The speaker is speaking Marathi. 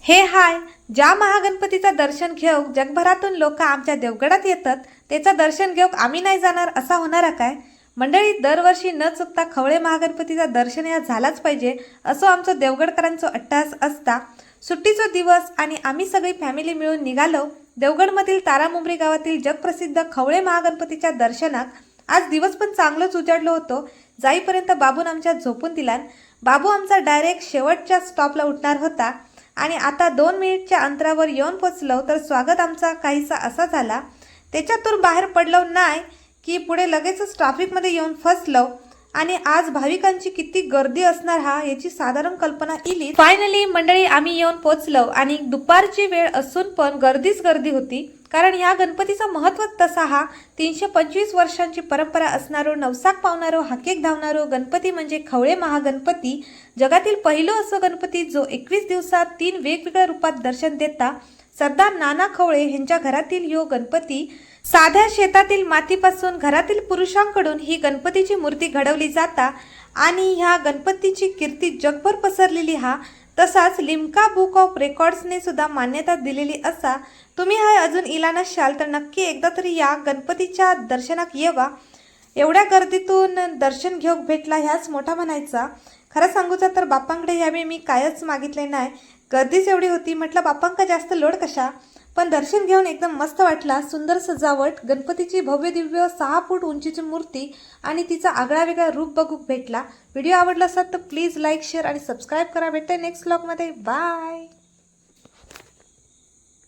हे हाय, ज्या महागणपतीचा दर्शन घेऊक जगभरातून लोक आमच्या देवगडात येतात त्याचा दर्शन घेऊक आम्ही नाही जाणार असा होणार काय? मंडळी, दरवर्षी न चुकता खवळे महागणपतीचा दर्शन या झालाच पाहिजे असं आमचं देवगडकरांचं अट्टहास असता। सुट्टीचा दिवस आणि आम्ही सगळी फॅमिली मिळून निघालो देवगडमधील तारामुंबरी गावातील जगप्रसिद्ध खवळे महागणपतीच्या दर्शनाक। आज दिवस पण चांगलंच उजाडलो होतो। जाईपर्यंत बाबून आमच्या झोपून दिलान। बाबू आमचा डायरेक्ट शेवटच्या स्टॉपला उठणार होता आणि आता 2 मिनिटच्या अंतरावर येऊन पोचलो तर स्वागत आमचा काहीसा असा झाला। त्याच्यातून बाहेर पडलो नाही की पुढे लगेचच ट्रॅफिकमध्ये येऊन फसलो आणि आज भाविकांची किती गर्दी असणार हा याची साधारण कल्पना इली। फायनली मंडळी आम्ही येऊन पोचलो आणि दुपारची वेळ असून पण गर्दीच गर्दी होती, कारण ह्या गणपतीचा महत्त्व तसा हा 325 वर्षांची परंपरा असणारो, नवसाक पावणारो, हाकेक धावणारो गणपती म्हणजे खवळे महागणपती। जगातील पहिलो असो गणपती जो 21 दिवसात 3 वेगवेगळ्या रूपात दर्शन देता। सरदार नाना खवळे यांच्या घरातील यो गणपती साध्या शेतातील मातीपासून घरातील पुरुषांकडून ही गणपतीची मूर्ती घडवली जाता आणि ह्या गणपतीची कीर्ती जगभर पसरलेली हा। तसाच लिम्का बुक ऑफ रेकॉर्ड्सने सुद्धा मान्यता दिलेली असा। तुम्ही हा अजून इला नसाल तर नक्की एकदा तरी या गणपतीच्या दर्शनाक येवा। एवढ्या गर्दीतून दर्शन घेऊक भेटला ह्याच मोठा म्हणायचा। खरं सांगूचा तर बाप्पांकडे यावेळी मी कायच मागितले नाही, गर्दीच एवढी होती। म्हटलं बाप्पांका जास्त लोड कशा, पण दर्शन घेऊन एकदम मस्त वाटला। सुंदर सजावट, गणपतीची भव्य दिव्य 6 फूट उंचीची मूर्ती आणि तिचा आगळा वेगळा रूप बघूक भेटला। व्हिडिओ आवडला असेल तर प्लीज लाईक, शेअर आणि सबस्क्राईब करा। भेटते नेक्स्ट व्लॉगमध्ये। बाय।